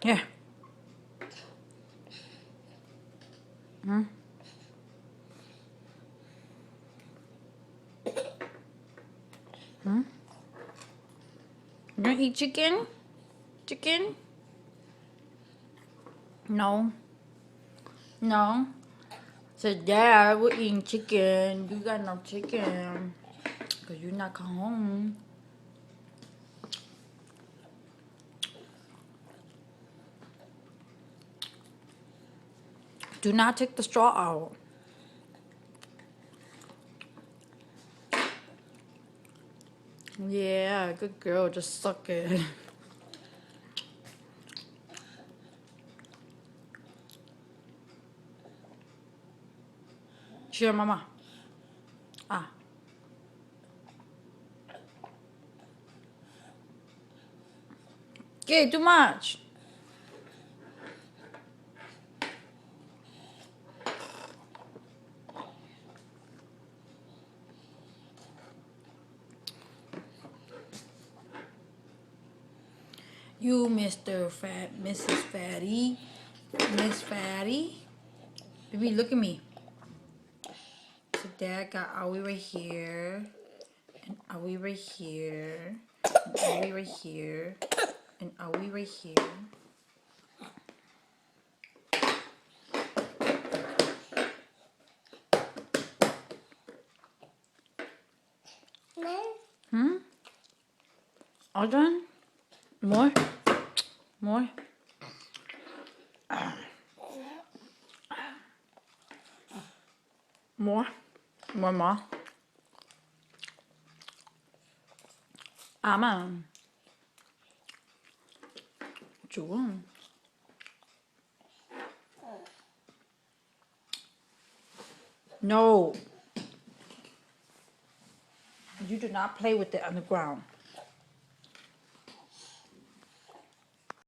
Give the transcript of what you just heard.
Here. Hmm? Hmm? You gonna eat chicken? Chicken? No. No. Said, Dad, we're eating chicken. You got no chicken. Because you're not come home. Do not take the straw out. Yeah, good girl. Just suck it. Sure, mama. Ah. Okay, too much. You, Mr. Fat, Mrs. Fatty, Miss Fatty. Baby, look at me. So Dad got Aoi right here, and Aoi right here, and Aoi right here, and Aoi right here. Hmm? All done? More? More? More? More? 아마 좋아. No. You do not play with it on the ground.